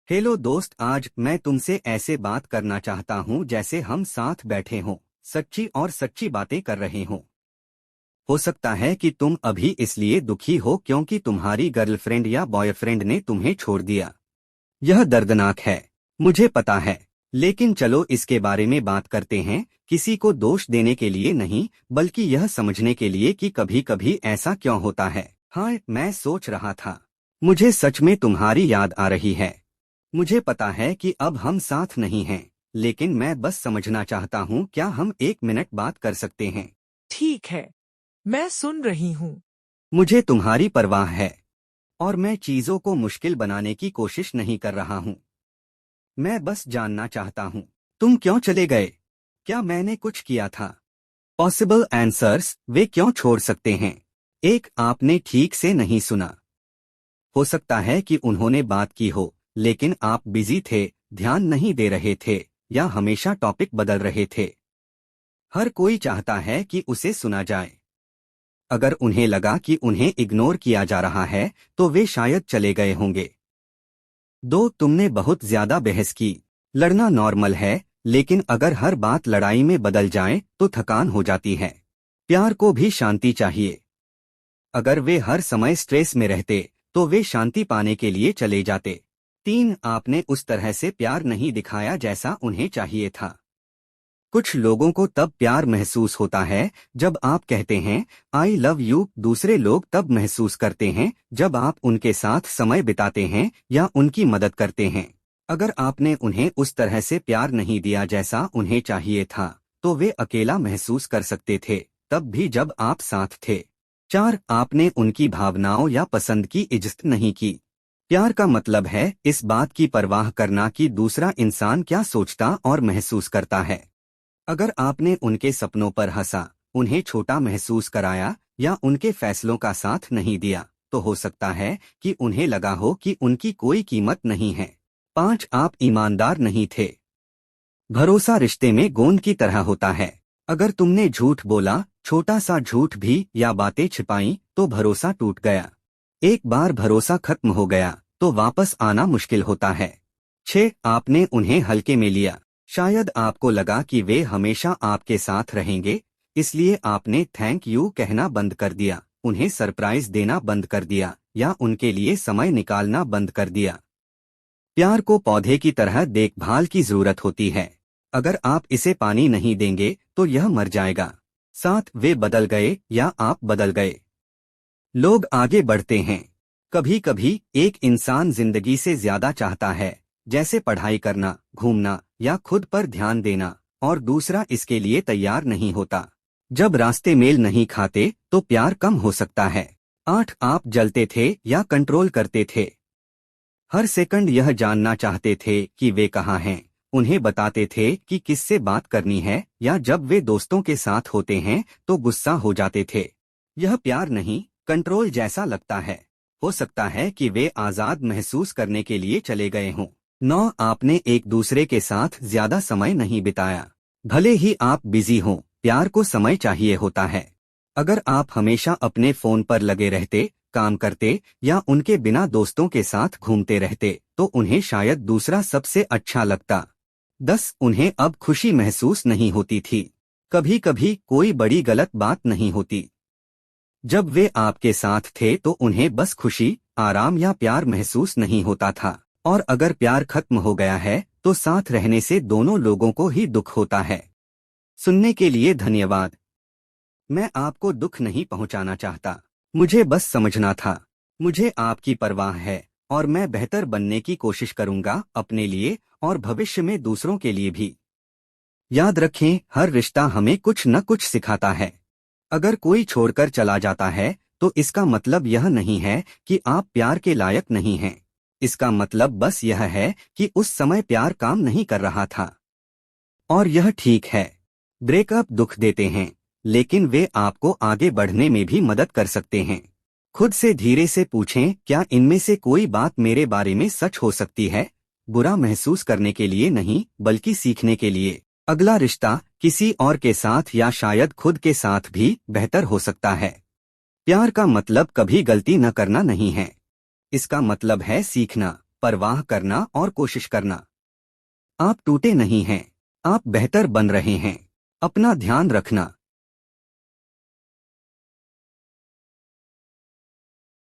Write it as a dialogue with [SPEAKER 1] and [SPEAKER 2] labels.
[SPEAKER 1] Hello दोस्त, आज मैं तुमसे ऐसे बात करना चाहता हूँ जैसे हम साथ बैठे हों, सच्ची और सच्ची बातें कर रहे हों। हो सकता है कि तुम अभी इसलिए दुखी हो क्योंकि तुम्हारी गर्लफ्रेंड या बॉयफ्रेंड ने तुम्हें छोड़ दिया। यह दर्दनाक है, मुझे पता है। लेकिन चलो इसके बारे में बात करते हैं, किसी को दोष देने के लिए नहीं, बल्कि यह समझने के लिए कि कभी कभी ऐसा क्यों होता है। हाँ, मैं सोच रहा था, मुझे सच में तुम्हारी याद आ रही है। मुझे पता है कि अब हम साथ नहीं हैं, लेकिन मैं बस समझना चाहता हूँ, क्या हम 1 मिनट बात कर सकते हैं?
[SPEAKER 2] ठीक है, मैं सुन रही हूँ।
[SPEAKER 1] मुझे तुम्हारी परवाह है, और मैं चीजों को मुश्किल बनाने की कोशिश नहीं कर रहा हूँ। मैं बस जानना चाहता हूँ, तुम क्यों चले गए? क्या मैंने कुछ किया था? पॉसिबल आंसर्स, वे क्यों छोड़ सकते हैं? एक, आपने ठीक से नहीं सुना। हो सकता है कि उन्होंने बात की हो, लेकिन आप बिजी थे, ध्यान नहीं दे रहे थे, या हमेशा टॉपिक बदल रहे थे। हर कोई चाहता है कि उसे सुना जाए। अगर उन्हें लगा कि उन्हें इग्नोर किया जा रहा है, तो वे शायद चले गए होंगे। दो, तुमने बहुत ज्यादा बहस की। लड़ना नॉर्मल है, लेकिन अगर हर बात लड़ाई में बदल जाए तो थकान हो जाती है। प्यार को भी शांति चाहिए। अगर वे हर समय स्ट्रेस में रहते, तो वे शांति पाने के लिए चले जाते। तीन, आपने उस तरह से प्यार नहीं दिखाया जैसा उन्हें चाहिए था। कुछ लोगों को तब प्यार महसूस होता है जब आप कहते हैं आई लव यू। दूसरे लोग तब महसूस करते हैं जब आप उनके साथ समय बिताते हैं या उनकी मदद करते हैं। अगर आपने उन्हें उस तरह से प्यार नहीं दिया जैसा उन्हें चाहिए था, तो वे अकेला महसूस कर सकते थे, तब भी जब आप साथ थे। चार, आपने उनकी भावनाओं या पसंद की इज्जत नहीं की। प्यार का मतलब है इस बात की परवाह करना कि दूसरा इंसान क्या सोचता और महसूस करता है। अगर आपने उनके सपनों पर हंसा, उन्हें छोटा महसूस कराया, या उनके फैसलों का साथ नहीं दिया, तो हो सकता है कि उन्हें लगा हो कि उनकी कोई कीमत नहीं है। पांच, आप ईमानदार नहीं थे। भरोसा रिश्ते में गोंद की तरह होता है। अगर तुमने झूठ बोला, छोटा सा झूठ भी, या बातें छिपाई, तो भरोसा टूट गया। एक बार भरोसा खत्म हो गया, तो वापस आना मुश्किल होता है। छह, आपने उन्हें हल्के में लिया। शायद आपको लगा कि वे हमेशा आपके साथ रहेंगे, इसलिए आपने थैंक यू कहना बंद कर दिया, उन्हें सरप्राइज देना बंद कर दिया, या उनके लिए समय निकालना बंद कर दिया। प्यार को पौधे की तरह देखभाल की जरूरत होती है। अगर आप इसे पानी नहीं देंगे, तो यह मर जाएगा। साथ, वे बदल गए या आप बदल गए। लोग आगे बढ़ते हैं। कभी कभी एक इंसान जिंदगी से ज्यादा चाहता है, जैसे पढ़ाई करना, घूमना, या खुद पर ध्यान देना, और दूसरा इसके लिए तैयार नहीं होता। जब रास्ते मेल नहीं खाते, तो प्यार कम हो सकता है। आठ, आप जलते थे या कंट्रोल करते थे। हर सेकंड यह जानना चाहते थे कि वे कहाँ हैं। उन्हें बताते थे कि किससे बात करनी है, या जब वे दोस्तों के साथ होते हैं तो गुस्सा हो जाते थे। यह प्यार नहीं, कंट्रोल जैसा लगता है। हो सकता है कि वे आजाद महसूस करने के लिए चले गए हों। नौ, आपने एक दूसरे के साथ ज्यादा समय नहीं बिताया। भले ही आप बिजी हों, प्यार को समय चाहिए होता है। अगर आप हमेशा अपने फोन पर लगे रहते, काम करते, या उनके बिना दोस्तों के साथ घूमते रहते, तो उन्हें शायद दूसरा सबसे अच्छा लगता। 10, उन्हें अब खुशी महसूस नहीं होती थी। कभी कभी कोई बड़ी गलत बात नहीं होती। जब वे आपके साथ थे तो उन्हें बस खुशी, आराम या प्यार महसूस नहीं होता था। और अगर प्यार खत्म हो गया है, तो साथ रहने से दोनों लोगों को ही दुख होता है। सुनने के लिए धन्यवाद। मैं आपको दुख नहीं पहुंचाना चाहता, मुझे बस समझना था। मुझे आपकी परवाह है, और मैं बेहतर बनने की कोशिश करूंगा, अपने लिए और भविष्य में दूसरों के लिए भी। याद रखें, हर रिश्ता हमें कुछ न कुछ सिखाता है। अगर कोई छोड़कर चला जाता है, तो इसका मतलब यह नहीं है कि आप प्यार के लायक नहीं हैं। इसका मतलब बस यह है कि उस समय प्यार काम नहीं कर रहा था। और यह ठीक है। ब्रेकअप दुख देते हैं, लेकिन वे आपको आगे बढ़ने में भी मदद कर सकते हैं। खुद से धीरे से पूछें, क्या इनमें से कोई बात मेरे बारे में सच हो सकती है? बुरा महसूस करने के लिए नहीं, बल्कि सीखने के लिए। अगला रिश्ता किसी और के साथ या शायद खुद के साथ भी बेहतर हो सकता है। प्यार का मतलब कभी गलती न करना नहीं है। इसका मतलब है सीखना, परवाह करना और कोशिश करना। आप टूटे नहीं हैं। आप बेहतर बन रहे हैं। अपना ध्यान रखना।